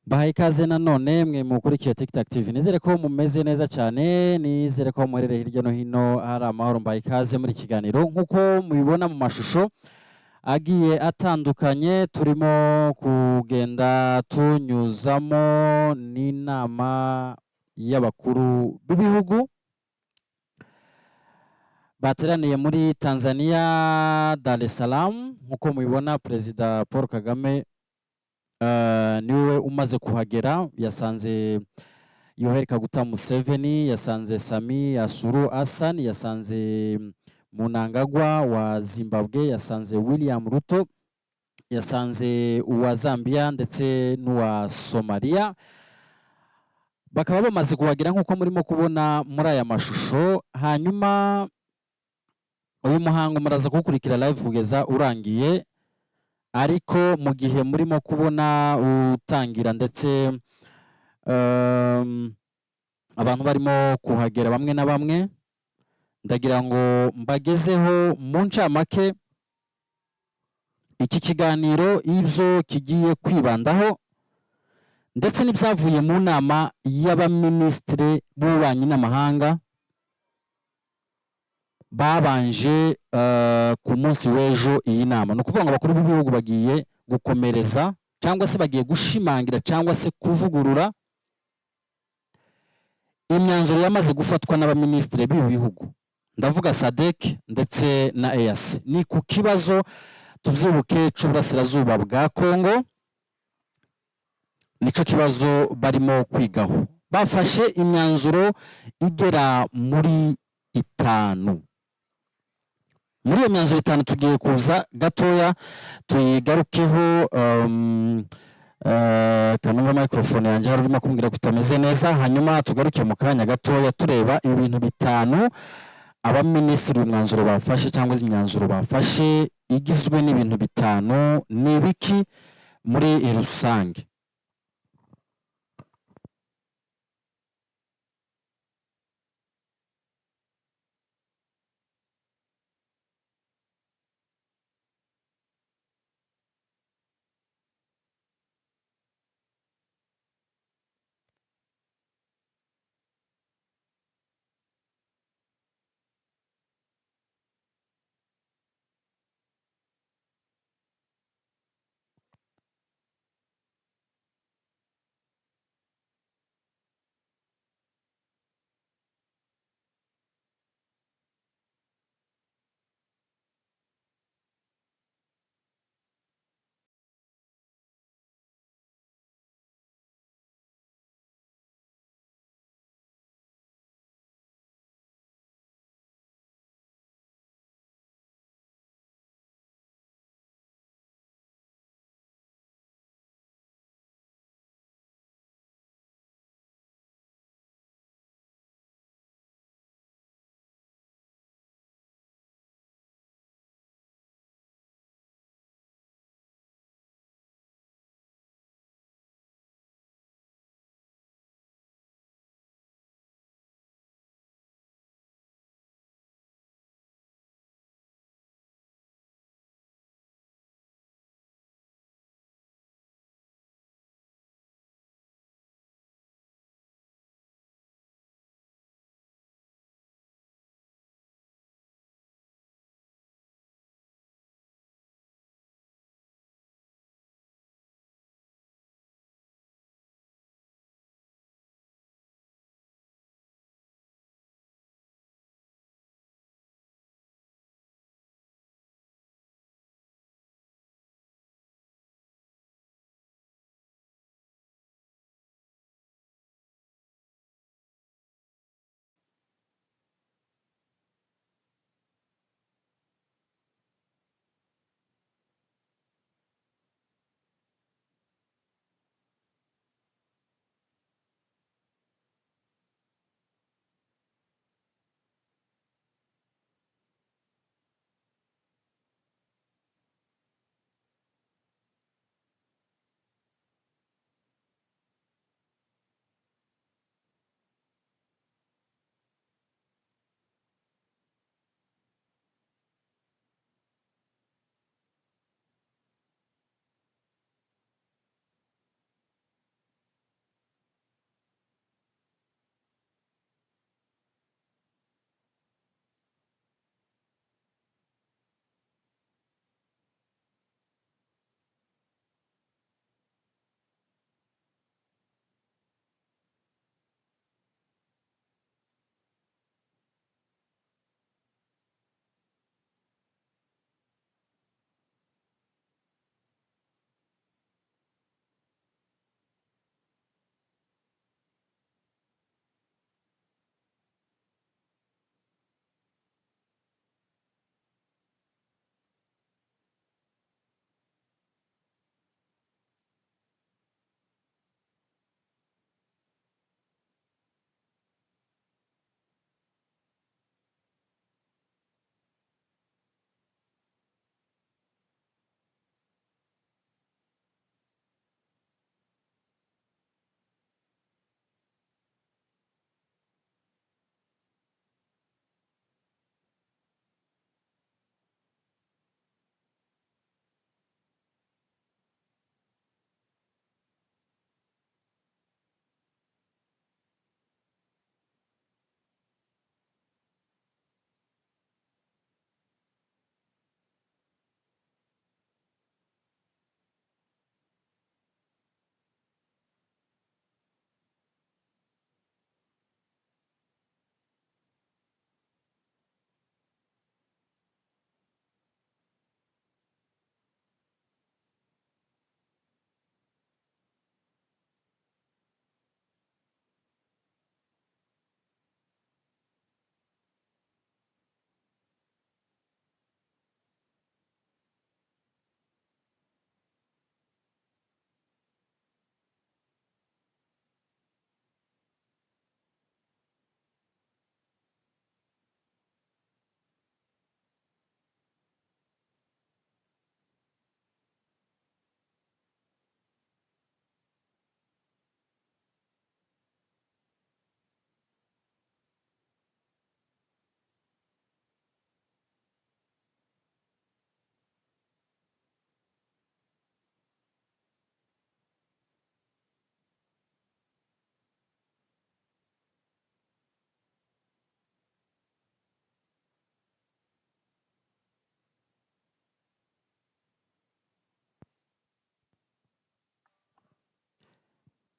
Bahaye ikaze nanone mwe mukurikiye Tik-Tak TV. Nizere ko mumeze neza cyane, nizere ko muherereye hirya no hino hari amahoro. Mbahaye ikaze muri kiganiro nkuko mubibona mu mashusho agiye atandukanye, turimo kugenda tunyuzamo n'inama y'abakuru b'ibihugu bateraniye muri Tanzania, Dar es Salaam. Nkuko mubibona Perezida Paul Kagame niwe umaze kuhagera, yasanze Yoweri Kaguta Museveni, yasanze Samia Suluhu Hassan, yasanze Mnangagwa wa Zimbabwe, yasanze William Ruto, yasanze uwa Zambia ndetse n'uwa Somalia. Bakaba bamaze kuhagera nkuko murimo kubona muri aya mashusho. Hanyuma uyu muhango muraza kuwukurikira live kugeza urangiye, ariko mu gihe murimo kubona utangira ndetse abantu barimo kuhagera bamwe na bamwe, ndagira ngo mbagezeho mu ncamake iki kiganiro ibyo kigiye kwibandaho ndetse n'ibyavuye mu nama y'abaminisitiri b'ububanyi n'amahanga babanje ku munsi w'ejo. Iyi nama ni ukuvuga ngo abakuru b'ibihugu bagiye gukomereza cyangwa se bagiye gushimangira cyangwa se kuvugurura imyanzuro yamaze gufatwa n'abaminisitiri b'ibi bihugu, ndavuga Sadec ndetse na EAC. Ni ku kibazo tubyibuke cy'uburasirazuba bwa Kongo, nicyo kibazo barimo kwigaho. Bafashe imyanzuro igera muri 5. Muri iyo myanzuro 5 tugiye kuza gatoya tuyigarukeho. Kanumva microphone yanjye hari urimo kumbwira ko itameze neza, hanyuma tugaruke mu kanya gatoya tureba ibintu 5 abaminisitiri umwanzuro bafashe cyangwa imyanzuro bafashe igizwe n'ibintu 5 n'ibiki muri rusange.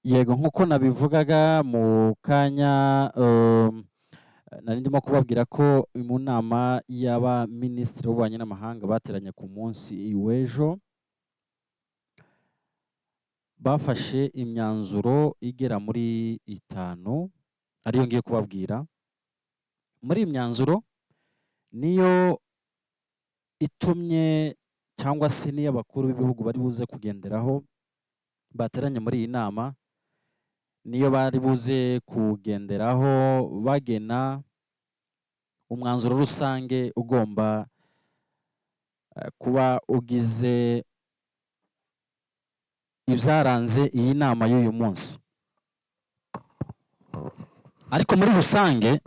yego nk'uko nabivugaga mu kanya nari ndimo kubabwira ko mu nama y'abaminisitiri b'ububanyi n'amahanga bateranye ku munsi w'ejo bafashe imyanzuro igera muri 5 ariyo ngiye kubabwira. Muri iyi myanzuro niyo itumye cyangwa se niyo abakuru b'ibihugu bari buze kugenderaho bateranye muri iyi nama, niyo bari buze kugenderaho bagena umwanzuro rusange ugomba kuba ugize ibyaranze iyi nama y'uyu munsi. Ariko muri rusange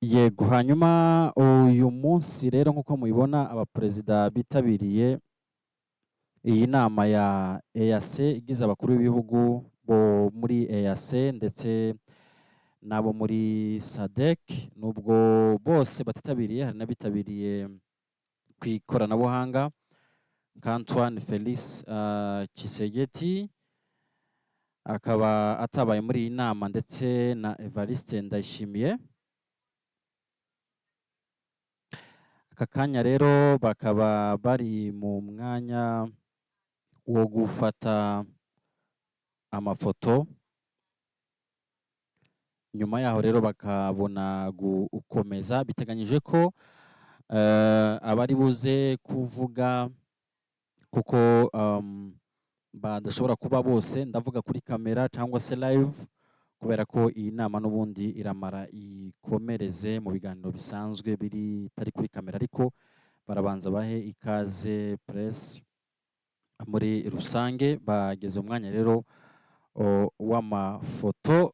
yego, hanyuma uyu munsi rero nk'uko mubibona abaperezida bitabiriye iyi nama ya EAC igize abakuru b'ibihugu bo muri EAC ndetse n'abo muri Sadec, nubwo bose batitabiriye hari n'abitabiriye ku ikoranabuhanga nka Antoine Felix Tshisekedi akaba atabaye muri iyi nama ndetse na Evariste Ndayishimiye. Aka kanya rero bakaba bari mu mwanya wo gufata amafoto, nyuma yaho rero bakabona gukomeza. Biteganyije ko abari buze kuvuga kuko badashobora kuba bose ndavuga kuri kamera cyangwa se live, kubera ko iyi nama n'ubundi iramara ikomereze mu biganiro bisanzwe bitari kuri kamera, ariko barabanza bahe ikaze press muri rusange. Bageze umwanya rero w'amafoto.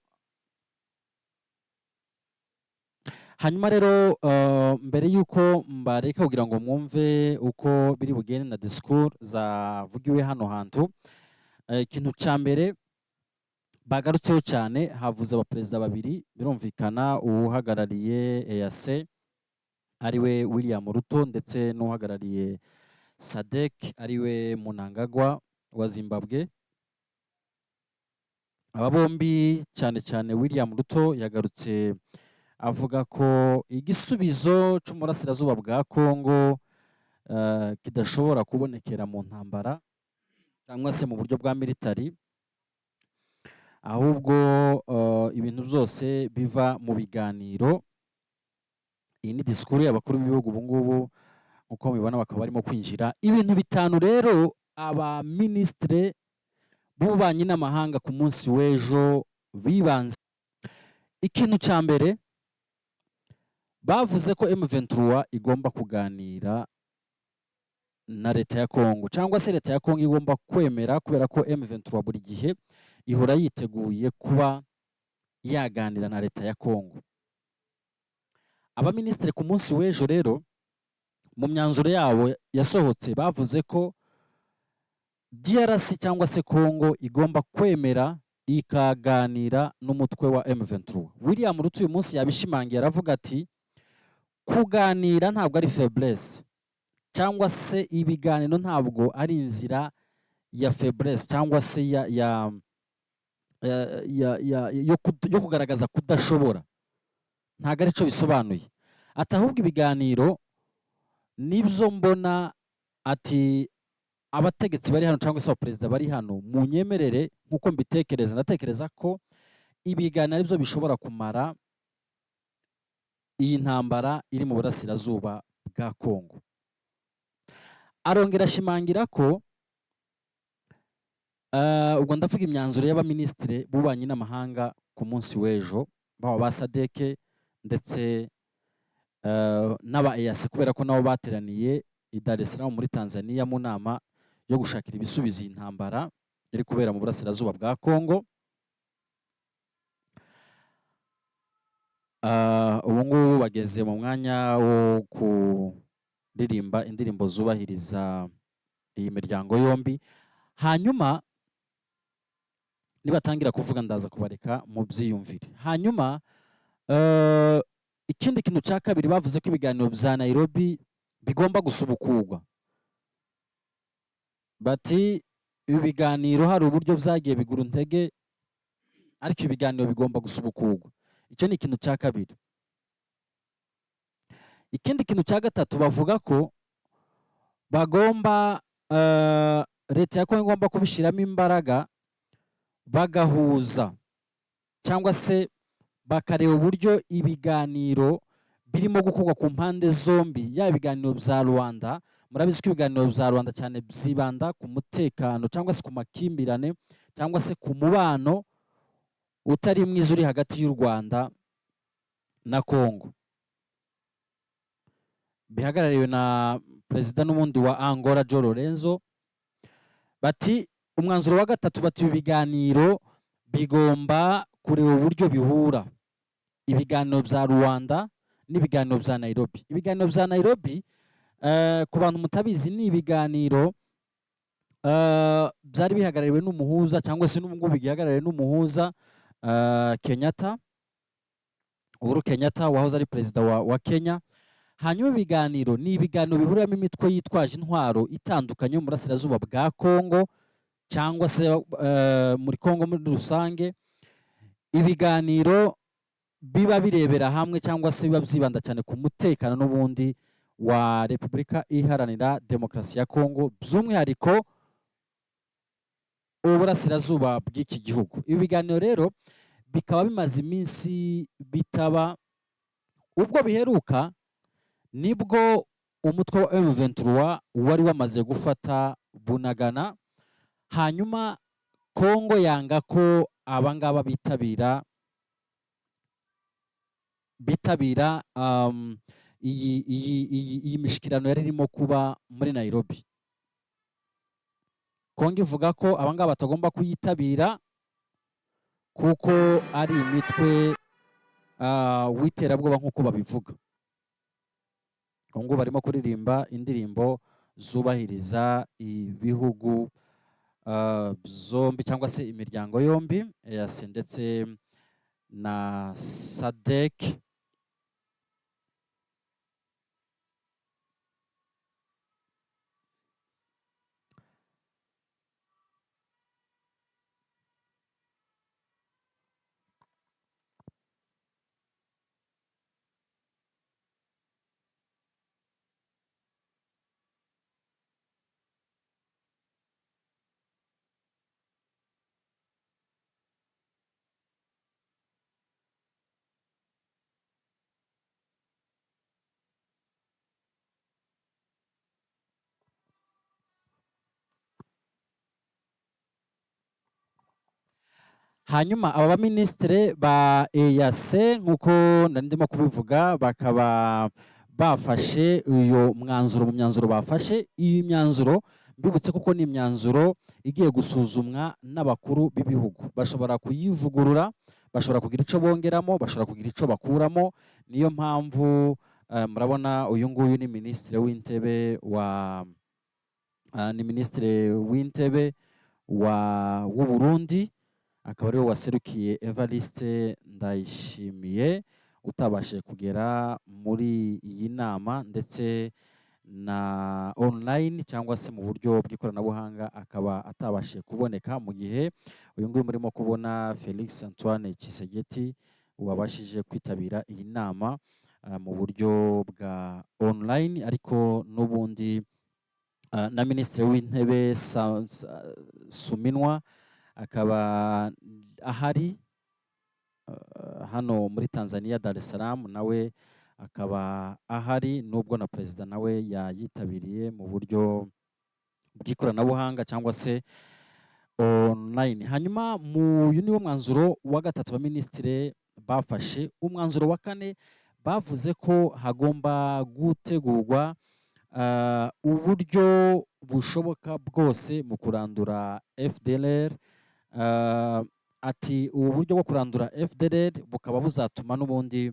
Hanyuma rero mbere y'uko mbareka kugira ngo mwumve uko biri bugende na discours zavugiwe hano hantu, ikintu cya mbere bagarutseho cyane, havuze abaperezida babiri birumvikana, uhagarariye EAC ariwe William Ruto ndetse n'uhagarariye Sadec ariwe Mnangagwa wa Zimbabwe. Aba bombi cyane cyane William Ruto yagarutse avuga ko igisubizo cy'umurasirazuba bwa Kongo kidashobora kubonekera mu ntambara cyangwa se mu buryo bwa military, ahubwo ibintu byose biva mu biganiro. Iyi ni disikuru y'abakuru b'ibihugu ubu ngubu uko mubibona, bakaba barimo kwinjira ibintu 5 rero abaminisitiri b'ububanyi n'amahanga ku munsi w'ejo bibanze. Ikintu cya mbere bavuze ko M23 igomba kuganira na leta ya Kongo, cyangwa se leta ya Kongo igomba kwemera, kubera ko M23 buri gihe ihora yiteguye kuba yaganira na leta ya Kongo. Abaminisitiri ku munsi w'ejo rero mu myanzuro yabo yasohotse bavuze ko DRC cyangwa se Kongo igomba kwemera ikaganira n'umutwe wa M23. William Ruto uyu munsi yabishimangiye, aravuga ati kuganira ntabwo ari faiblesse, cyangwa se ibiganiro ntabwo ari inzira ya faiblesse cyangwa se yo kugaragaza kudashobora. Ntabwo ari cyo bisobanuye. Ati ahubwo ibiganiro nibyo mbona, ati abategetsi bari hano cyangwa se abaperezida bari hano mu nyemerere nk'uko mbitekereza, ndatekereza ko ibiganiro aribyo bishobora kumara iyi ntambara iri mu burasirazuba bwa Kongo. Arongera ashimangira ko ubwo ndavuga imyanzuro y'abaminisitiri b'ububanyi n'amahanga ku munsi w'ejo, baba ba Sadec ndetse n'aba EAC, kubera ko nabo bateraniye i Dar es Salaam muri Tanzania mu nama yo gushakira ibisubizo iyi ntambara iri kubera mu burasirazuba bwa Kongo. Ubu ngubu bageze mu mwanya wo kuririmba indirimbo zubahiriza iyi miryango yombi, hanyuma nibatangira kuvuga ndaza kubareka mu byiyumvire. Hanyuma ikindi kintu cya kabiri, bavuze ko ibiganiro bya Nairobi bigomba gusubukurwa. Bati ibi biganiro hari uburyo byagiye bigura intege, ariko ibiganiro bigomba gusubukurwa. Icyo ni ikintu cya kabiri. Ikindi kintu cya gatatu, bavuga ko bagomba leta ya Kongo igomba kubishyiramo imbaraga, bagahuza cyangwa se bakareba uburyo ibiganiro birimo gukorwa ku mpande zombi, yaba ibiganiro bya Rwanda. Murabizi ko ibiganiro bya Rwanda cyane byibanda ku mutekano cyangwa se ku makimbirane cyangwa se ku mubano utari mwiza uri hagati y'u Rwanda na Kongo, bihagarariwe na perezida n'ubundi wa Angola João Lourenço. Bati umwanzuro wa gatatu, bati ibiganiro bigomba kureba uburyo bihura, ibiganiro bya Rwanda n'ibiganiro bya Nairobi. Ibiganiro bya Nairobi ku bantu mutabizi ni ibiganiro byari bihagarariwe n'umuhuza, cyangwa se n'ubu ngubu bihagarariwe n'umuhuza Kenyatta, Uhuru Kenyatta wahoze ari perezida wa Kenya. Hanyuma ibiganiro ni ibiganiro bihuriramo imitwe yitwaje intwaro itandukanye mu burasirazuba bwa Kongo cyangwa se muri Kongo muri rusange. Ibiganiro biba birebera hamwe cyangwa se biba byibanda cyane ku mutekano n'ubundi wa Repubulika Iharanira Demokarasi ya Kongo, by'umwihariko uburasirazuba bw'iki gihugu. Ibi biganiro rero bikaba bimaze iminsi bitaba. Ubwo biheruka nibwo umutwe wa M23 wari wamaze gufata Bunagana, hanyuma Kongo yanga ko abangaba bitabira iyi mishikirano yari irimo kuba muri Nairobi. Kongo ivuga ko abangaba batagomba kuyitabira kuko ari imitwe w'iterabwoba nk'uko babivuga. Kongo barimo kuririmba indirimbo zubahiriza ibihugu zombi cyangwa se imiryango yombi, EAC ndetse na Sadec. Hanyuma aba baminisitiri ba EAC nk'uko ndimo kubivuga bakaba bafashe uyo mwanzuro. Mu myanzuro bafashe, iyi myanzuro mbibutse kuko ni imyanzuro igiye gusuzumwa n'abakuru b'ibihugu. Bashobora kuyivugurura, bashobora kugira icyo bongeramo, bashobora kugira icyo bakuramo. Niyo mpamvu murabona uyu nguyu ni minisitiri w'intebe w'u Burundi, akaba ariwe waserukiye Evariste Ndayishimiye, utabashije kugera muri iyi nama ndetse na online cyangwa se mu buryo bw'ikoranabuhanga, akaba atabashije kuboneka, mu gihe uyu nguyu murimo kubona Felix Antoine Tshisekedi wabashije kwitabira iyi nama mu buryo bwa online. Ariko n'ubundi na minisitiri w'intebe Suminwa akaba ahari hano muri Tanzania, Dar es Salaam, nawe akaba ahari, nubwo na perezida nawe yayitabiriye mu buryo bw'ikoranabuhanga cyangwa se online. Hanyuma uyu niwo mwanzuro wa gatatu wa minisitiri bafashe. Umwanzuro wa kane, bavuze ko hagomba gutegurwa uburyo bushoboka bwose mu kurandura FDLR. Ati ubu buryo bwo kurandura FDLR bukaba buzatuma n'ubundi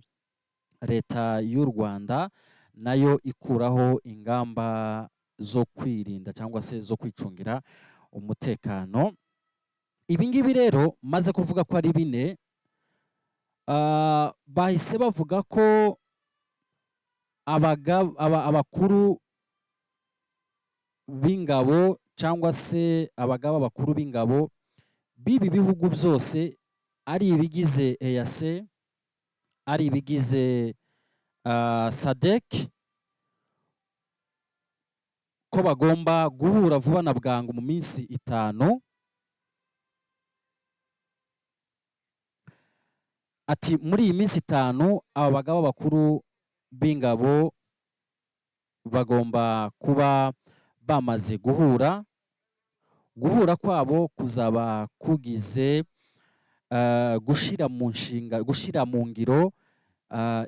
leta y'u Rwanda nayo ikuraho ingamba zo kwirinda cyangwa se zo kwicungira umutekano. Ibi ngibi rero maze kuvuga ko ari bine, bahise bavuga ko abakuru b'ingabo cyangwa se abagaba bakuru b'ingabo b'ibi bihugu byose, ari ibigize EAC, ari ibigize Sadec, ko bagomba guhura vuba na bwangu mu minsi 5. Ati muri iyi minsi 5 aba bagaba bakuru b'ingabo bagomba kuba bamaze guhura. Guhura kwabo kuzaba kugize gushira mu ngiro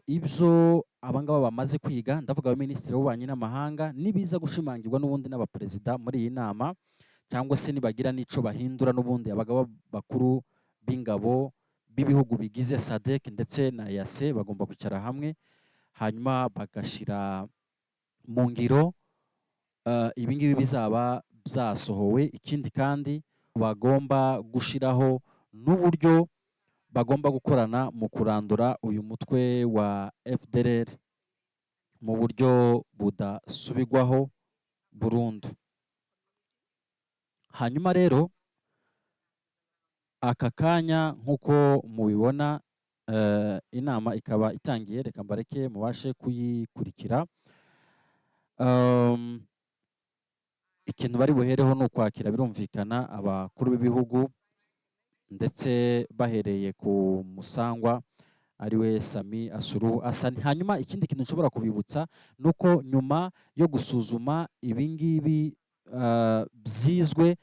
ibyo abangaba bamaze kwiga. Ndavuga abaminisitiri b'ububanyi n'amahanga, nibiza gushimangirwa n'ubundi n'abaperezida muri iyi nama, cyangwa se nibagira n'ico bahindura n'ubundi abagaba bakuru b'ingabo b'ibihugu bigize Sadec ndetse na EAC bagomba kwicara hamwe, hanyuma bagashira mu ngiro ibi ngibi bizaba byasohowe. Ikindi kandi bagomba gushiraho n'uburyo bagomba gukorana mu kurandura uyu mutwe wa FDLR mu buryo budasubigwaho burundu. Hanyuma rero aka kanya nk'uko mubibona, inama ikaba itangiye. Reka mbareke mubashe kuyikurikira. Ikintu bari buhereho ni ukwakira birumvikana abakuru b'ibihugu, ndetse bahereye ku musangwa ariwe Sami Asuru Hassan. Hanyuma ikindi kintu nshobora kubibutsa nuko nyuma yo gusuzuma ibingibi byizwe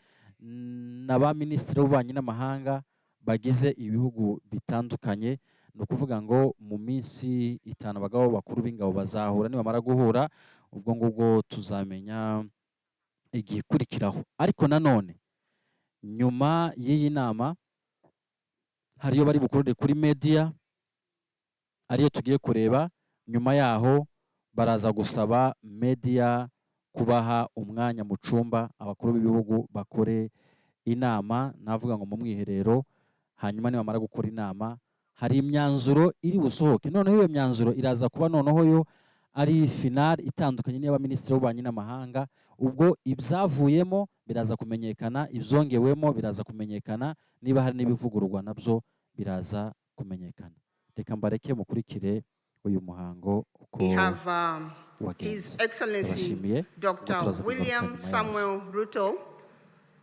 n'aba minisitiri b'ububanyi n'amahanga bagize ibihugu bitandukanye, ni ukuvuga ngo mu minsi 5 abagabo bakuru b'ingabo bazahura. Nibamara guhura, ubwo ngubwo tuzamenya igihe ikurikiraho. Ariko nanone nyuma y'iyi nama hariyo bari bukorere kuri media, ariyo tugiye kureba. Nyuma yaho baraza gusaba media kubaha umwanya mu cumba abakuru b'ibihugu bakore inama, navuga ngo mu mwiherero. Hanyuma nibamara gukora inama, hari imyanzuro iri busohoke. Noneho iyo myanzuro iraza kuba noneho yo ari final itandukanye n'iy'abaminisitiri b'ububanyi n'amahanga. Ubwo ibyavuyemo biraza kumenyekana, ibyongewemo biraza kumenyekana, niba hari n'ibivugururwa nabyo biraza kumenyekana. Reka mbareke mukurikire uyu muhango uko His Excellency Dr. William Samuel Ruto,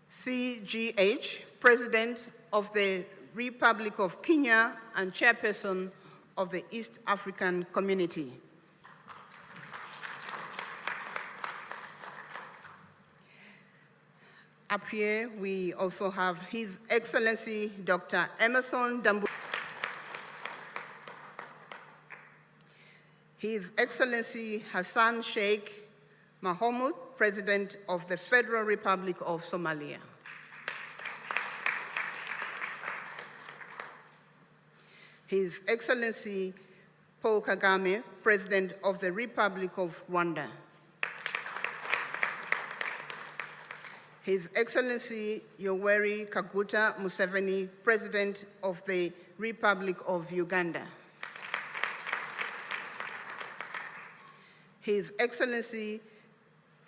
CGH, President of the Republic of Kenya and Chairperson of the East African Community. Up here, we also have His Excellency Dr. Emerson Dambu, His Excellency Hassan Sheikh Mohamud, President of the Federal Republic of Somalia. His Excellency Paul Kagame, President of the Republic of Rwanda. His Excellency Yoweri Kaguta Museveni, President of the Republic of Uganda. His Excellency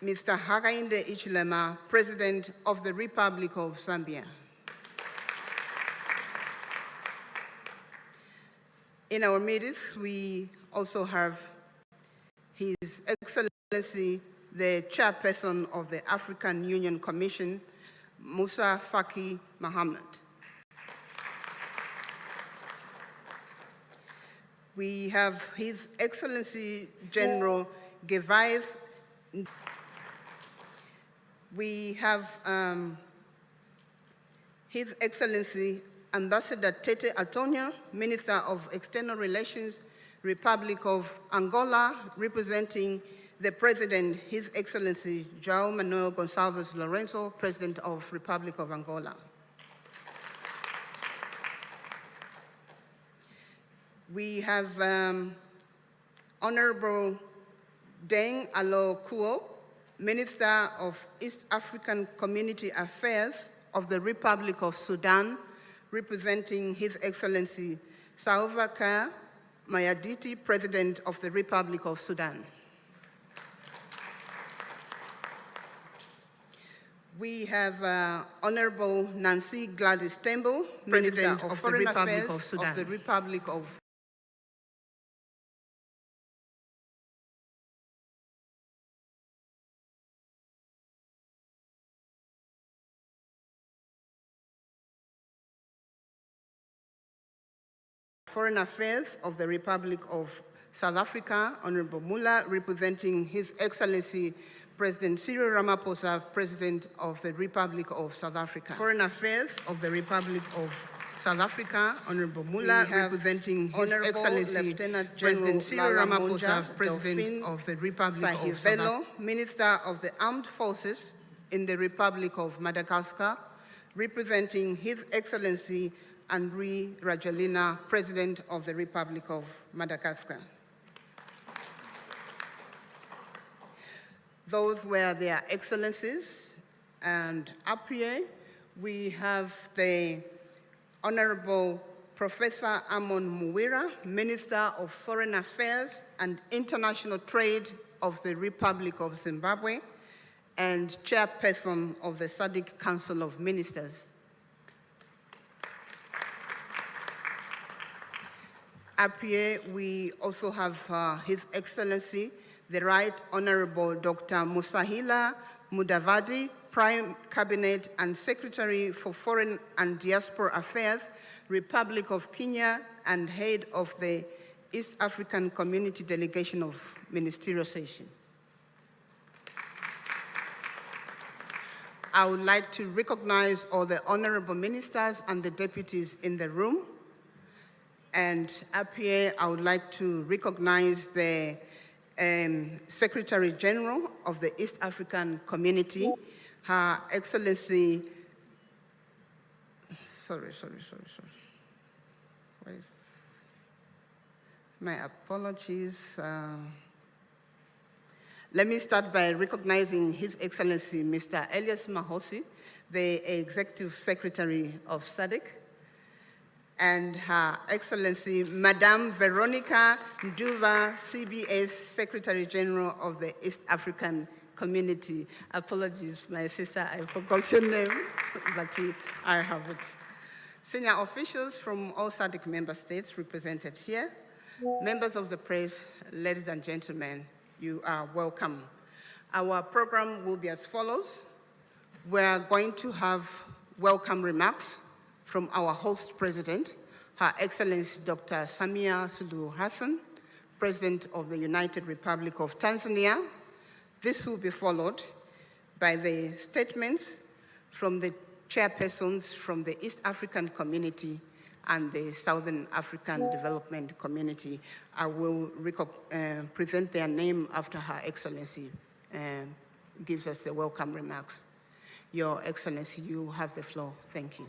Mr. Hakainde Hichilema, President of the Republic of Zambia. In our midst, we also have His Excellency, the Chairperson of the African Union Commission, Musa Faki Mohammed. We have His Excellency General Gervais. We have His Excellency Ambassador Tete Antonio, Minister of External Relations, Republic of Angola, representing the President, His Excellency João Manuel Gonçalves Lourenço, President of Republic of Angola. We have Honorable Deng Alo Kuo, Minister of East African Community Affairs of the Republic of Sudan, representing His Excellency Salva Kiir Mayarditi, President of the Republic of Sudan. We have Honorable Nancy Gladys Tembo, President of the Republic of Sudan. Foreign Affairs of the Republic of South Africa, Honorable Mula, representing His Excellency President Cyril Ramaphosa, President of the Republic of South Africa. Foreign Affairs of the Republic of South Africa, Honorable Mula, representing His Excellency President Cyril Ramaphosa, President of the Republic of South Africa. Minister of the Armed Forces in the Republic of Madagascar, representing His Excellency Andry Rajoelina, President of the Republic of Madagascar. Those were their excellencies, and up here we have the Honorable Professor Amon Muwira, Minister of Foreign Affairs and International Trade of the Republic of Zimbabwe and Chairperson of the Sadec Council of Ministers. Up here we also have His Excellency, the Right Honorable Dr. Musahila Mudavadi, Prime Cabinet and Secretary for Foreign and Diaspora Affairs, Republic of Kenya, and Head of the East African Community Delegation of Ministerial Session. I would like to recognize all the honorable ministers and the deputies in the room. And up here, I would like to recognize the Secretary General of the East African Community, Her Excellency, my apologies. Let me start by recognizing His Excellency, Mr. Elias Mahosi, the Executive Secretary of Sadec, and Her Excellency, Madame Veronica Nduva, CBS Secretary General of the East African Community. Apologies, my sister, I forgot your name, but I have it. Senior officials from all SADC member states represented here, members of the press, ladies and gentlemen, you are welcome. Our program will be as follows. We are going to have welcome remarks from our host president, Her Excellency Dr. Samia Suluhu Hassan, President of the United Republic of Tanzania. This will be followed by the statements from the chairpersons from the East African Community, and the Southern African Development Community. I will present their name after Her Excellency gives us the welcome remarks. Your Excellency, you have the floor. Thank you.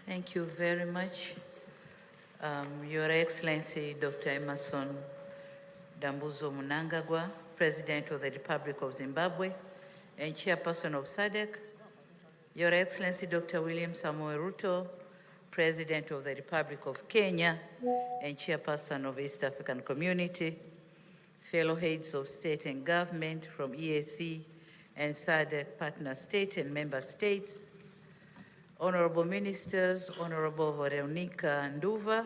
Thank you very much. Your Excellency, Dr. Emerson Dambuzo Mnangagwa, President of the Republic of Zimbabwe and Chairperson of Sadec. Your Excellency, Dr. William Samoei Ruto, President of the Republic of Kenya and Chairperson of East African Community. Fellow heads of state and government from EAC and SADC partner state and member states, Honorable Ministers, Honorable Veronica Nduva,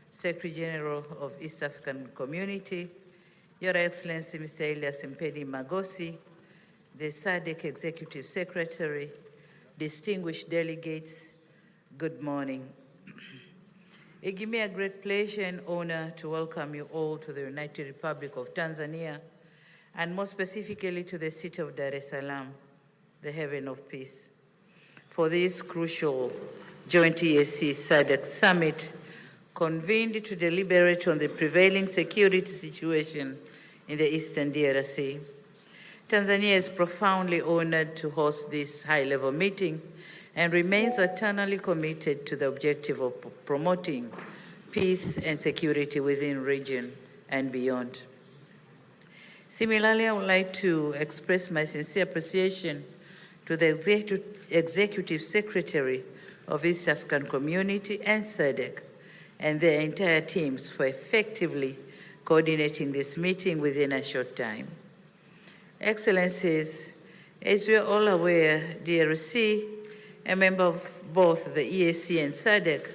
Secretary General of East African Community, Your Excellency Mr. Elias Mpedi Magosi, the SADC Executive Secretary, distinguished delegates, good morning. It gives me a great pleasure and honor to welcome you all to the United Republic of Tanzania, and more specifically to the city of Dar es Salaam, the haven of peace, for this crucial joint EAC SADC summit convened to deliberate on the prevailing security situation in the Eastern DRC. Tanzania is profoundly honored to host this high-level meeting and remains eternally committed to the objective of promoting peace and security within the region and beyond. Similarly, I would like to express my sincere appreciation to the Executive Secretary of East African Community and SADC and their entire teams for effectively coordinating this meeting within a short time. Excellencies, as we are all aware, DRC, a member of both the EAC and SADC,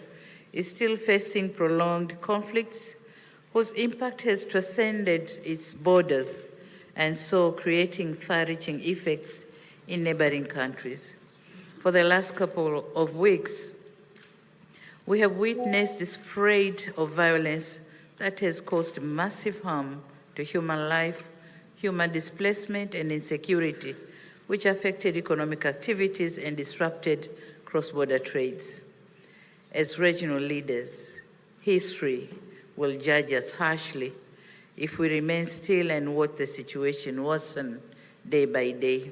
is still facing prolonged conflicts whose impact has transcended its borders and so creating far-reaching effects in neighboring countries. For the last couple of weeks, we have witnessed the spread of violence that has caused massive harm to human life, human displacement, and insecurity, which affected economic activities and disrupted cross-border trades. As regional leaders, history will judge us harshly if we remain still and watch the situation worsen day by day.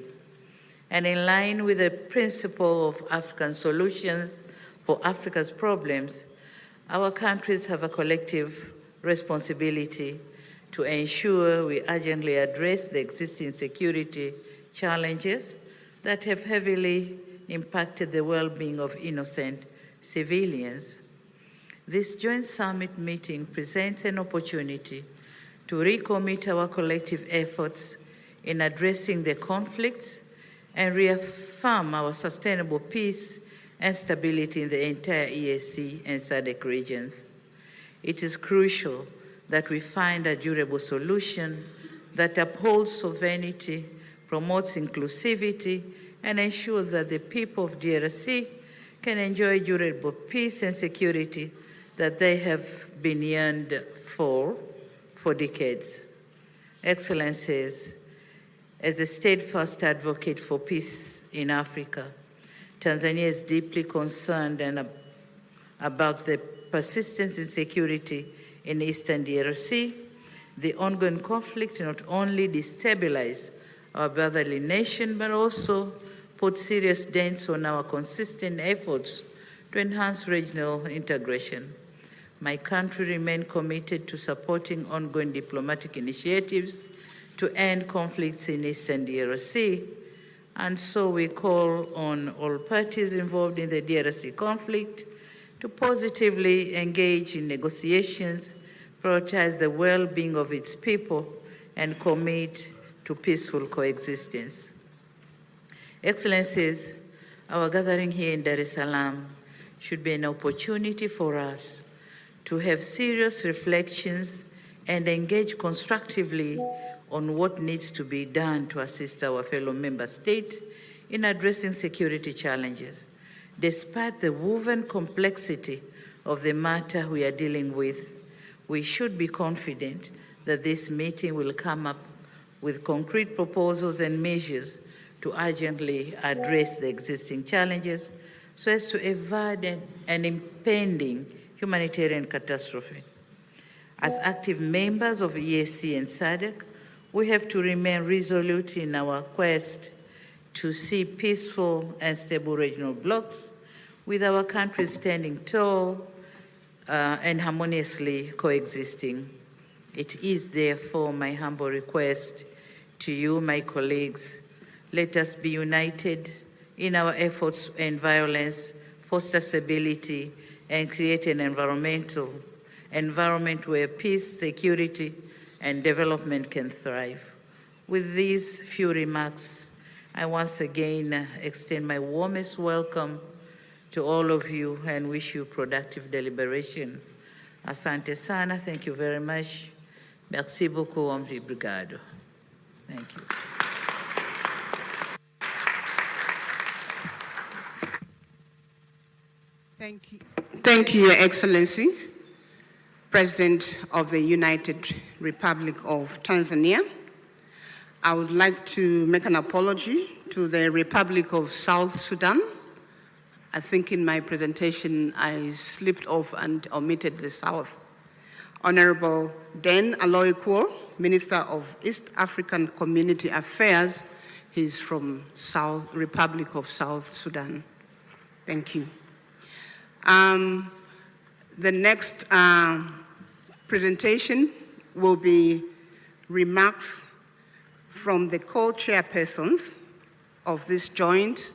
And in line with the principle of African solutions for Africa's problems, our countries have a collective responsibility to ensure we urgently address the existing security challenges that have heavily impacted the well-being of innocent civilians. This joint summit meeting presents an opportunity to recommit our collective efforts in addressing the conflicts and reaffirm our sustainable peace and stability in the entire EAC and SADC regions. It is crucial that we find a durable solution that upholds sovereignty, promotes inclusivity, and ensures that the people of DRC can enjoy durable peace and security that they have been yearned for decades. Excellencies, as a steadfast advocate for peace in Africa, Tanzania is deeply concerned about the persistent insecurity in Eastern DRC. The ongoing conflict not only destabilizes our brotherly nation, but also put serious dents on our consistent efforts to enhance regional integration. My country remains committed to supporting ongoing diplomatic initiatives to end conflicts in Eastern DRC, and so we call on all parties involved in the DRC conflict to positively engage in negotiations, prioritize the well-being of its people, and commit to peaceful coexistence. Excellencies, our gathering here in Dar es Salaam should be an opportunity for us to have serious reflections and engage constructively on what needs to be done to assist our fellow member states in addressing security challenges. Despite the woven complexity of the matter we are dealing with, we should be confident that this meeting will come up with concrete proposals and measures to urgently address the existing challenges so as to avoid an impending humanitarian catastrophe. As active members of EAC and Sadec, we have to remain resolute in our quest to see peaceful and stable regional blocs, with our countries standing tall and harmoniously coexisting. It is therefore my humble request to you, my colleagues, let us be united in our efforts to end violence, foster stability, and create an environment where peace, security, and development can thrive. With these few remarks, I once again extend my warmest welcome to all of you and wish you productive deliberation. Asante sana, thank you very much. Merci beaucoup, obrigado. Thank you. Thank you. Thank you, Your Excellency, President of the United Republic of Tanzania. I would like to make an apology to the Republic of South Sudan. I think in my presentation I slipped off and omitted the South. Honorable Den Aloy Kuo, Minister of East African Community Affairs. He's from Republic of South Sudan. Thank you. The next presentation will be remarks from the co-chairpersons of this joint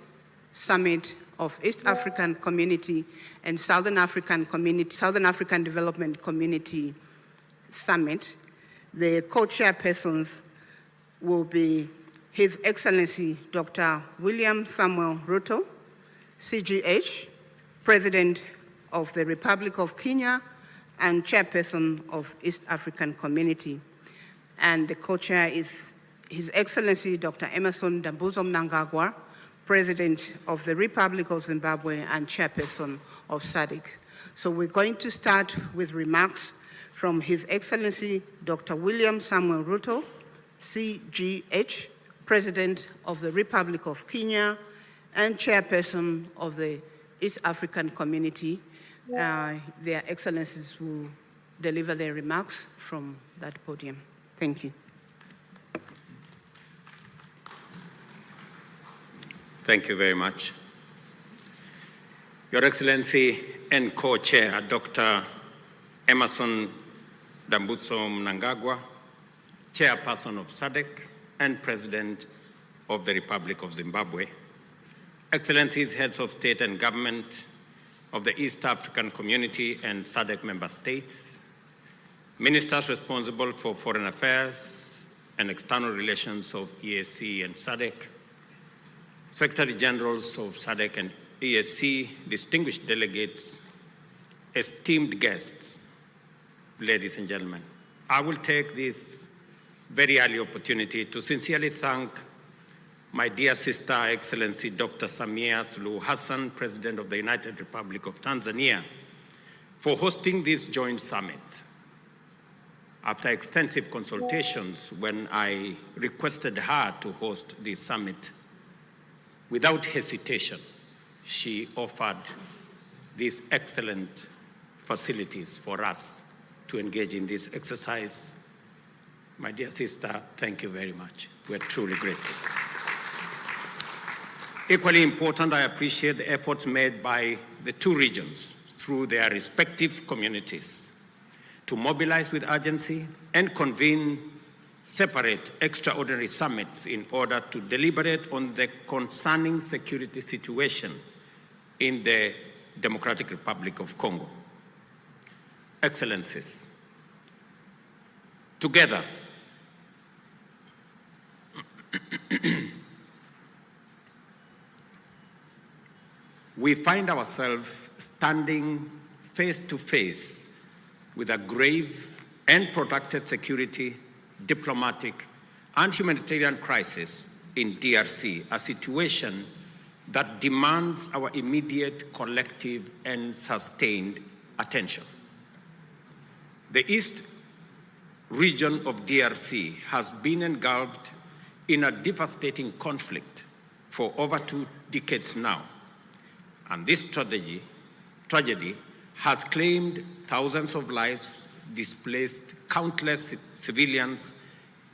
summit of East African Community and Southern African Development Community Summit. The co-chairpersons will be His Excellency Dr. William Samuel Ruto, CGH, President of the Republic of Kenya and Chairperson of East African Community. And the co-chair is His Excellency Dr. Emmerson Dambuzo Mnangagwa, President of the Republic of Zimbabwe and Chairperson of Sadec. So we're going to start with remarks from His Excellency Dr. William Samuel Ruto, CGH, President of the Republic of Kenya and Chairperson of the East African Community. Their Excellencies will deliver their remarks from that podium. Thank you. Thank you very much. Your Excellency and Co-Chair, Dr. Emmerson Dambuzo Mnangagwa, Chairperson of Sadec and President of the Republic of Zimbabwe, Excellencies, Heads of State and Government of the East African Community and Sadec member states, Ministers responsible for Foreign Affairs and External Relations of EAC and Sadec, Secretary Generals of Sadec and EAC, distinguished delegates, esteemed guests, ladies and gentlemen. I will take this very early opportunity to sincerely thank my dear sister, Excellency Dr. Samia Suluhu Hassan, President of the United Republic of Tanzania, for hosting this joint summit. After extensive consultations, when I requested her to host this summit, without hesitation, she offered these excellent facilities for us to engage in this exercise. My dear sister, thank you very much. We're truly grateful. Equally important, I appreciate the efforts made by the two regions through their respective communities to mobilize with urgency and convene separate extraordinary summits in order to deliberate on the concerning security situation in the Democratic Republic of Congo. Excellencies, together, we find ourselves standing face to face with a grave and protracted security, diplomatic, and humanitarian crisis in DRC, a situation that demands our immediate, collective, and sustained attention. The East region of DRC has been engulfed in a devastating conflict for over 2 decades now, And this tragedy has claimed thousands of lives, displaced countless civilians,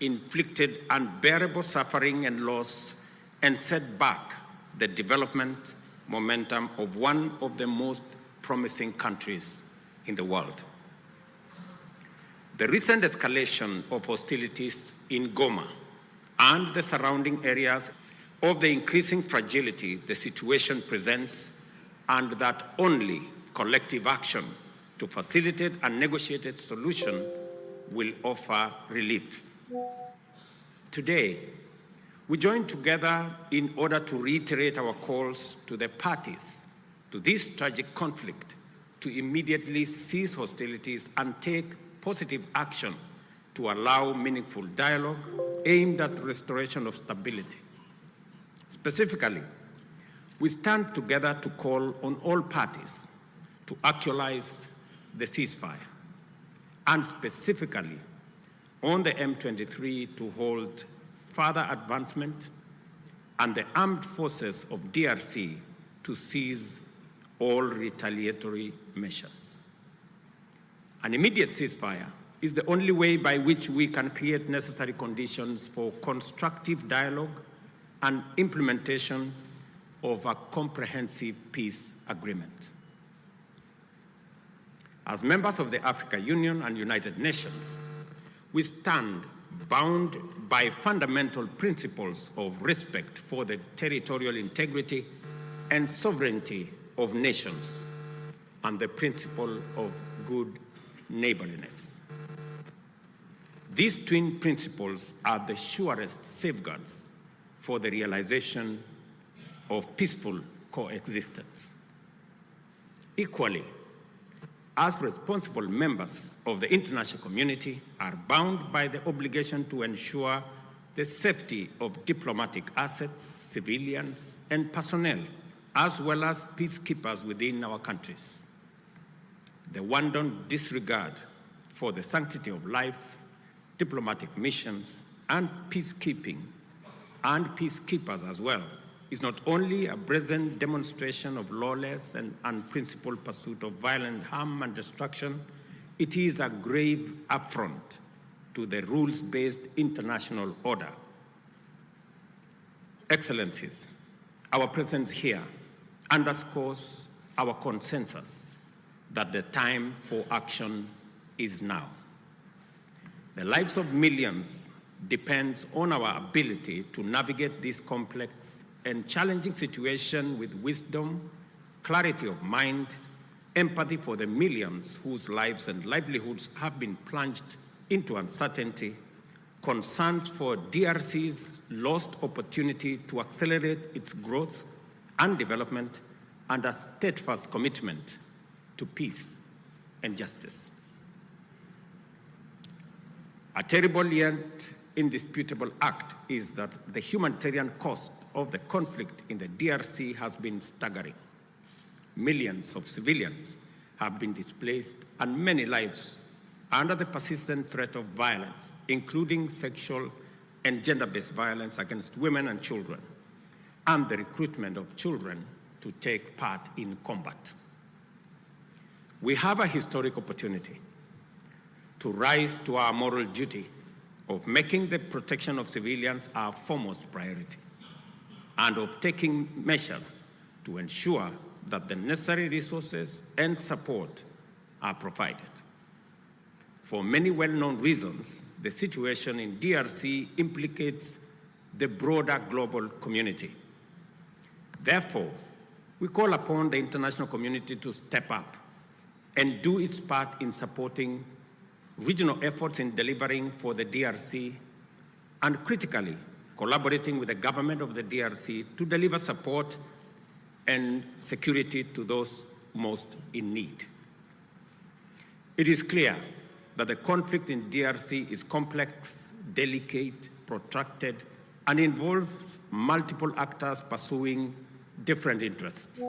inflicted unbearable suffering and loss, and set back the development momentum of one of the most promising countries in the world. The recent escalation of hostilities in Goma and the surrounding areas of the increasing fragility the situation presents, and that only collective action to facilitate a negotiated solution will offer relief. Today, we join together in order to reiterate our calls to the parties to this tragic conflict to immediately cease hostilities and take positive action to allow meaningful dialogue aimed at restoration of stability. Specifically, we stand together to call on all parties to actualize the ceasefire, and specifically on the M23 to hold further advancement, and the armed forces of DRC to cease all retaliatory measures. An immediate ceasefire is the only way by which we can create necessary conditions for constructive dialogue and implementation of a comprehensive peace agreement. As members of the African Union and United Nations, we stand bound by fundamental principles of respect for the territorial integrity and sovereignty of nations and the principle of good neighborliness. These twin principles are the surest safeguards for the realization of peaceful coexistence. Equally, as responsible members of the international community are bound by the obligation to ensure the safety of diplomatic assets, civilians, and personnel, as well as peacekeepers within our countries. The wanton disregard for the sanctity of life, diplomatic missions, and peacekeeping, and peacekeepers as well, is not only a brazen demonstration of lawless and unprincipled pursuit of violent harm and destruction, it is a grave affront to the rules-based international order. Excellencies, our presence here underscores our consensus that the time for action is now. The lives of millions depends on our ability to navigate this complex and challenging situation with wisdom, clarity of mind, empathy for the millions whose lives and livelihoods have been plunged into uncertainty, concerns for DRC's lost opportunity to accelerate its growth and development, and a steadfast commitment to peace and justice. A terrible yet indisputable act is that the humanitarian cost of the conflict in the DRC has been staggering. Millions of civilians have been displaced and many lives under the persistent threat of violence, including sexual and gender-based violence against women and children, and the recruitment of children to take part in combat. We have a historic opportunity to rise to our moral duty of making the protection of civilians our foremost priority, and of taking measures to ensure that the necessary resources and support are provided. For many well-known reasons, the situation in DRC implicates the broader global community. Therefore, we call upon the international community to step up and do its part in supporting regional efforts in delivering for the DRC, and critically, collaborating with the government of the DRC to deliver support and security to those most in need. It is clear that the conflict in DRC is complex, delicate, protracted, and involves multiple actors pursuing different interests.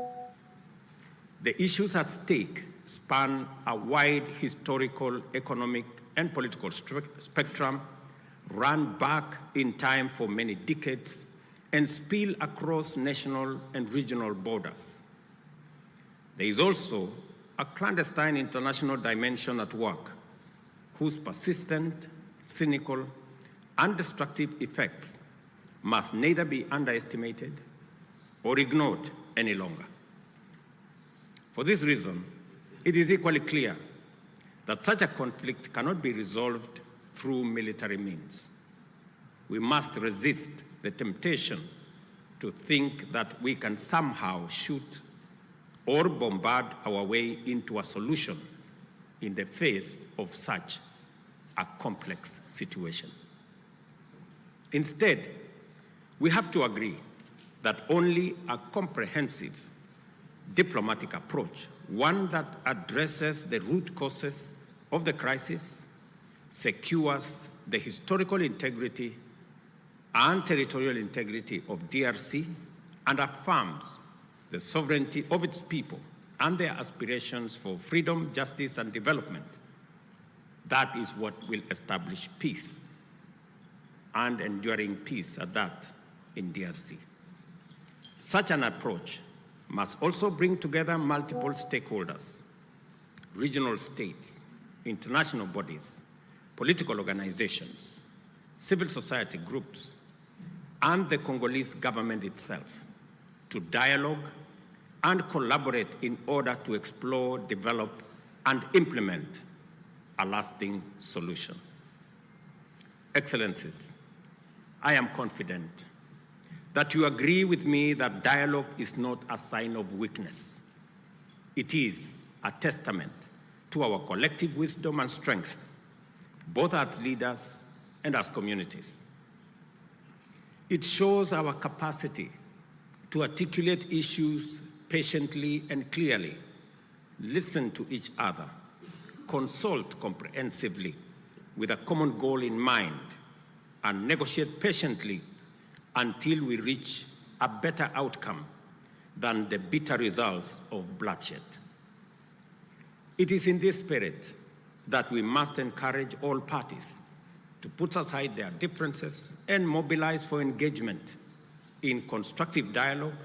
The issues at stake span a wide historical, economic, and political spectrum, run back in time for many decades, and spill across national and regional borders. There is also a clandestine international dimension at work, whose persistent, cynical, and destructive effects must neither be underestimated or ignored any longer. For this reason, it is equally clear that such a conflict cannot be resolved through military means. We must resist the temptation to think that we can somehow shoot or bombard our way into a solution in the face of such a complex situation. Instead, we have to agree that only a comprehensive diplomatic approach, one that addresses the root causes of the crisis, secures the historical integrity and territorial integrity of DRC, and affirms the sovereignty of its people and their aspirations for freedom, justice, and development. That is what will establish peace, and enduring peace at that, in DRC. Such an approach must also bring together multiple stakeholders, regional states, international bodies, political organizations, civil society groups, and the Congolese government itself to dialogue and collaborate in order to explore, develop, and implement a lasting solution. Excellencies, I am confident that you agree with me that dialogue is not a sign of weakness. It is a testament to our collective wisdom and strength, both as leaders and as communities. It shows our capacity to articulate issues patiently and clearly, listen to each other, consult comprehensively with a common goal in mind, and negotiate patiently until we reach a better outcome than the bitter results of bloodshed. It is in this spirit that we must encourage all parties to put aside their differences and mobilize for engagement in constructive dialogue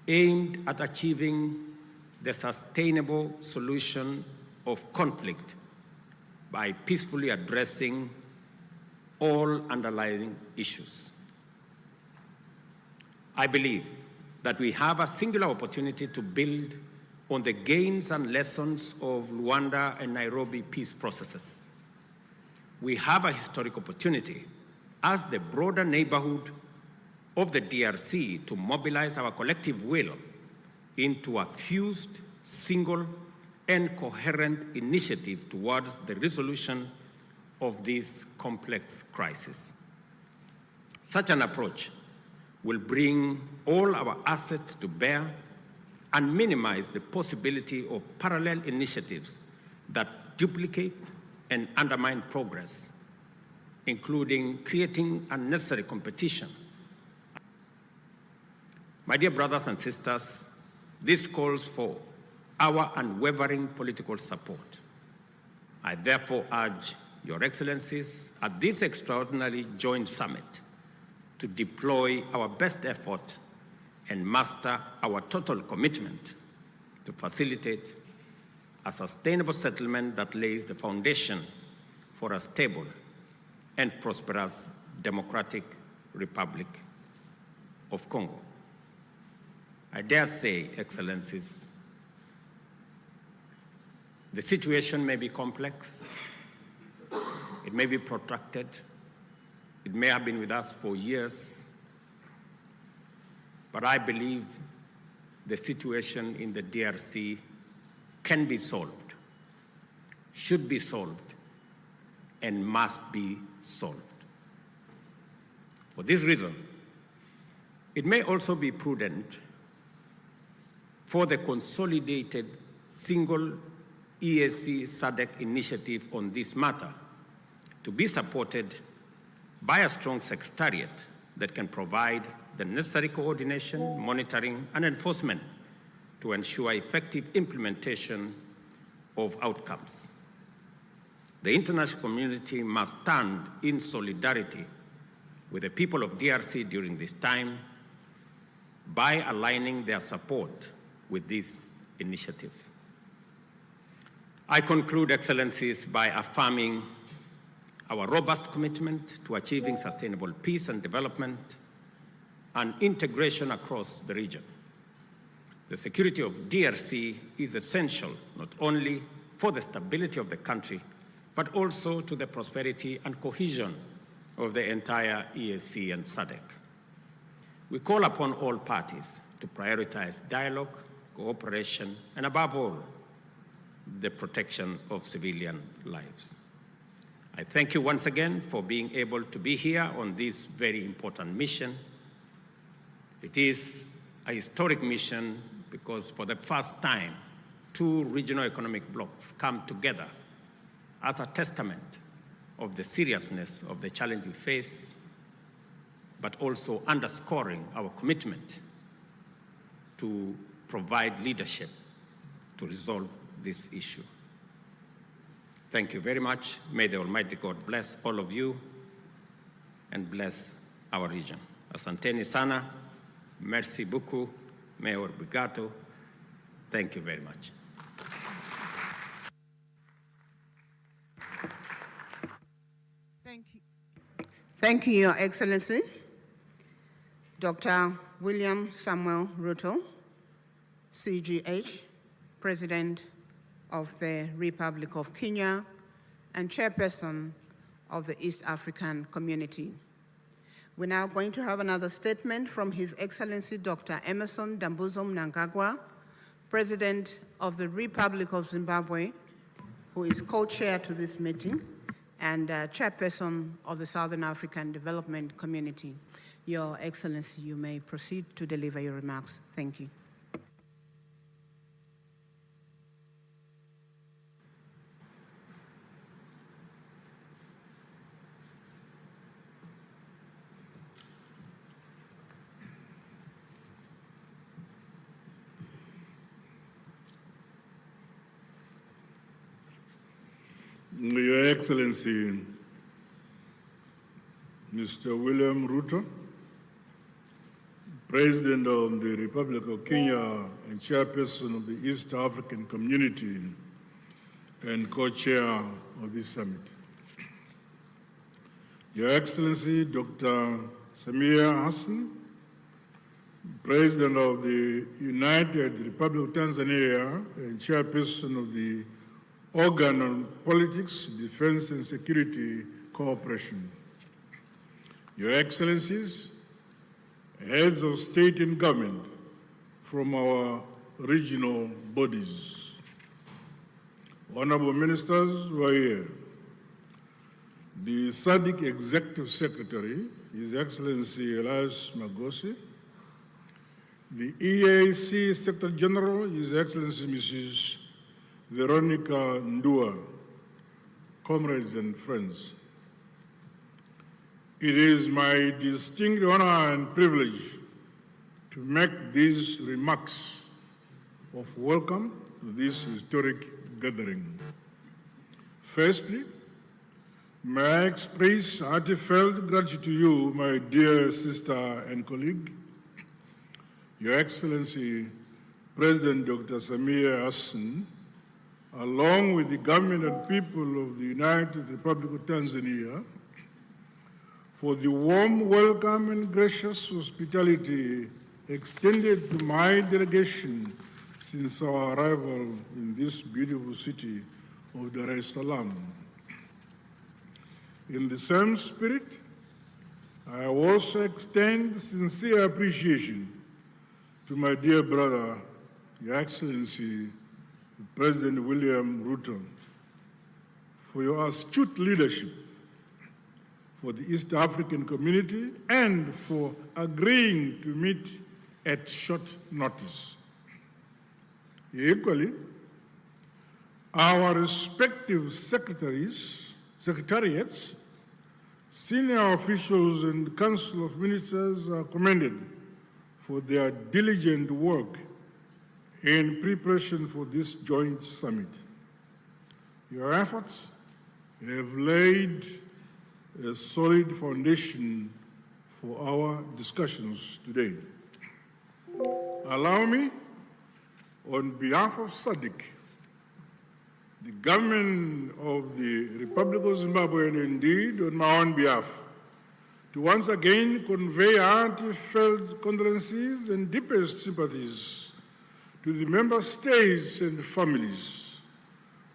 aimed at achieving the sustainable solution of conflict by peacefully addressing all underlying issues. I believe that we have a singular opportunity to build on the gains and lessons of Luanda and Nairobi peace processes. We have a historic opportunity as the broader neighborhood of the DRC to mobilize our collective will into a fused, single, and coherent initiative towards the resolution of this complex crisis. Such an approach will bring all our assets to bear and minimize the possibility of parallel initiatives that duplicate and undermine progress, including creating unnecessary competition. My dear brothers and sisters, this calls for our unwavering political support. I therefore urge Your Excellencies at this extraordinary joint summit to deploy our best effort and muster our total commitment to facilitate a sustainable settlement that lays the foundation for a stable and prosperous democratic Republic of Congo. I dare say, Excellencies, the situation may be complex, it may be protracted, it may have been with us for years, but I believe the situation in the DRC can be solved, should be solved, and must be solved. For this reason, it may also be prudent for the consolidated single EAC Sadec initiative on this matter to be supported by a strong secretariat that can provide the necessary coordination, monitoring, and enforcement to ensure effective implementation of outcomes. The international community must stand in solidarity with the people of DRC during this time by aligning their support with this initiative. I conclude, Excellencies, by affirming our robust commitment to achieving sustainable peace and development and integration across the region. The security of DRC is essential not only for the stability of the country, but also to the prosperity and cohesion of the entire EAC and Sadec. We call upon all parties to prioritize dialogue, cooperation, and above all, the protection of civilian lives. I thank you once again for being able to be here on this very important mission. It is a historic mission because for the first time, two regional economic blocs come together as a testament of the seriousness of the challenge we face, but also underscoring our commitment to provide leadership to resolve this issue. Thank you very much. May the Almighty God bless all of you and bless our region. Asanteni sana, merci beaucoup, Mayor Brigato. Thank you very much. Thank you, Your Excellency. Dr. William Samuel Ruto, CGH, President of the Republic of Kenya and Chairperson of the East African Community. We're now going to have another statement from His Excellency Dr. Emmerson Dambuzo Mnangagwa, President of the Republic of Zimbabwe, who is co-chair to this meeting, and Chairperson of the Southern African Development Community. Your Excellency, you may proceed to deliver your remarks. Thank you. Your Excellency, Mr. William Ruto, President of the Republic of Kenya and Chairperson of the East African Community and co-chair of this summit. Your Excellency, Dr. Samia Hassan, President of the United Republic of Tanzania and Chairperson of the Organ on Politics, Defense and Security Cooperation. Your Excellencies, heads of state and government from our regional bodies, honorable ministers who are here, the Sadec Executive Secretary, His Excellency Elias Magosi, the EAC Secretary General, His Excellency Mrs. Veronica Ndua, comrades and friends. It is my distinct honor and privilege to make these remarks of welcome to this historic gathering. Firstly, may I express heartfelt gratitude to you, my dear sister and colleague, Your Excellency, President Dr. Samia Hassan, along with the government and people of the United Republic of Tanzania, for the warm welcome and gracious hospitality extended to my delegation since our arrival in this beautiful city of Dar es Salaam. In the same spirit, I also extend sincere appreciation to my dear brother, Your Excellency, President William Ruto, for your astute leadership for the East African community and for agreeing to meet at short notice. Equally, our respective secretariats, senior officials and Council of Ministers are commended for their diligent work in preparation for this joint summit. Your efforts have laid a solid foundation for our discussions today. Allow me on behalf of Sadec, the government of the Republic of Zimbabwe, and indeed on my own behalf, to once again convey heartfelt condolences and deepest sympathies to the member states and families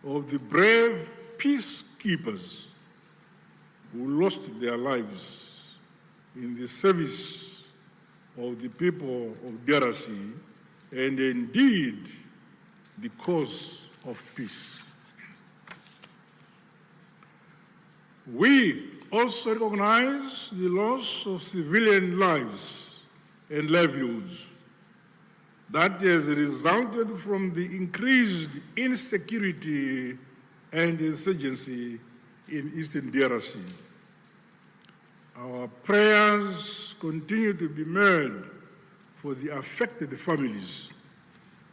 of the brave peacekeepers who lost their lives in the service of the people of DRC and indeed the cause of peace. We also recognize the loss of civilian lives and livelihoods that has resulted from the increased insecurity and insurgency in eastern DRC. Our prayers continue to be made for the affected families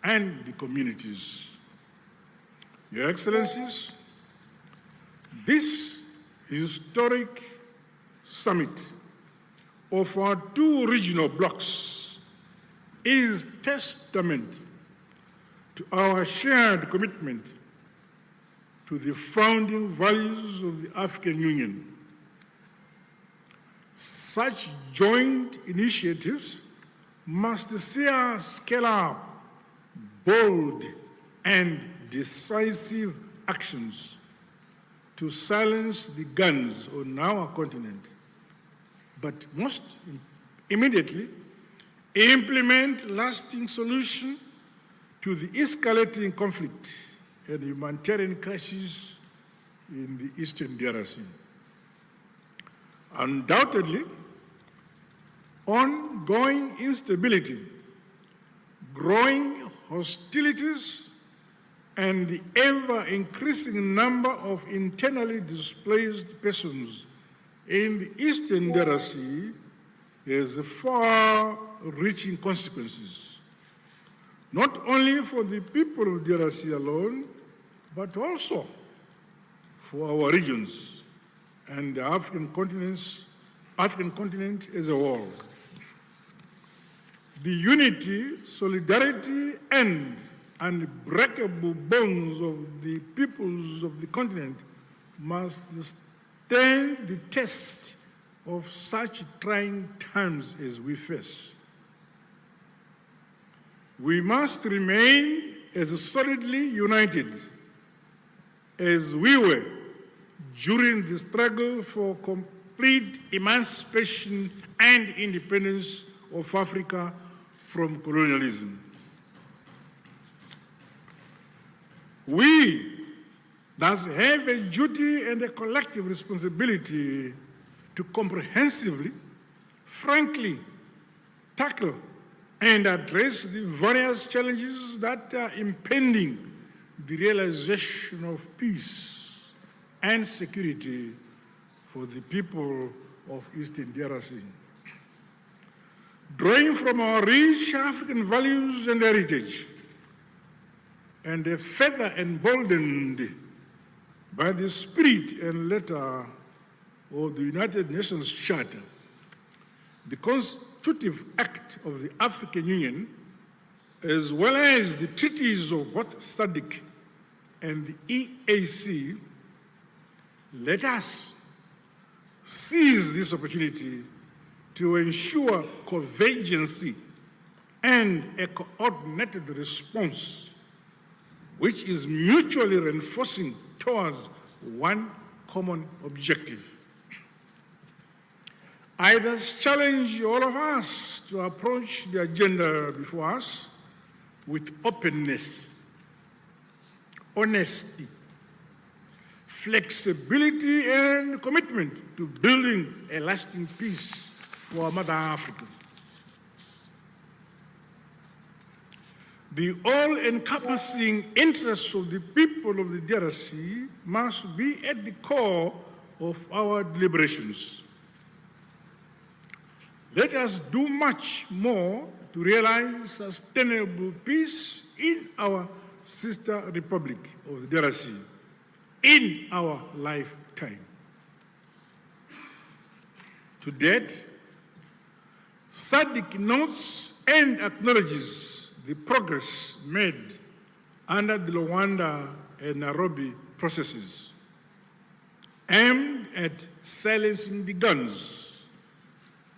and the communities. Your Excellencies, this historic summit of our two regional blocs is testament to our shared commitment to the founding values of the African Union. Such joint initiatives must see us scale up bold and decisive actions to silence the guns on our continent, but most immediately implement lasting solutions to the escalating conflict and humanitarian crisis in the eastern DRC. Undoubtedly, ongoing instability, growing hostilities, and the ever-increasing number of internally displaced persons in the eastern DRC has far-reaching consequences, not only for the people of DRC alone, but also for our regions and the African continent as a whole. The unity, solidarity, and unbreakable bonds of the peoples of the continent must stand the test of such trying times as we face. We must remain as solidly united as we were during the struggle for complete emancipation and independence of Africa from colonialism. We thus have a duty and a collective responsibility to comprehensively, frankly, tackle and address the various challenges that are impeding the realization of peace and security for the people of Eastern DRC. Drawing from our rich African values and heritage, and further emboldened by the spirit and letter of the United Nations Charter, the Constitutive Act of the African Union, as well as the treaties of both Sadec and the EAC, let us seize this opportunity to ensure convergency and a coordinated response which is mutually reinforcing towards one common objective. I thus challenge all of us to approach the agenda before us with openness, honesty, flexibility, and commitment to building a lasting peace for Mother Africa. The all-encompassing interests of the people of the DRC must be at the core of our deliberations. Let us do much more to realize sustainable peace in our sister republic of the DRC in our lifetime. To date, Sadec notes and acknowledges the progress made under the Luanda and Nairobi processes aimed at silencing the guns,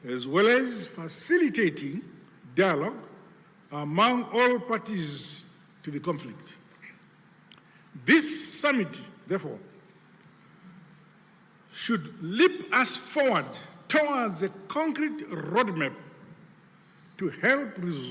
as well as facilitating dialogue among all parties to the conflict. This summit, therefore, should leap us forward towards a concrete roadmap to help resolve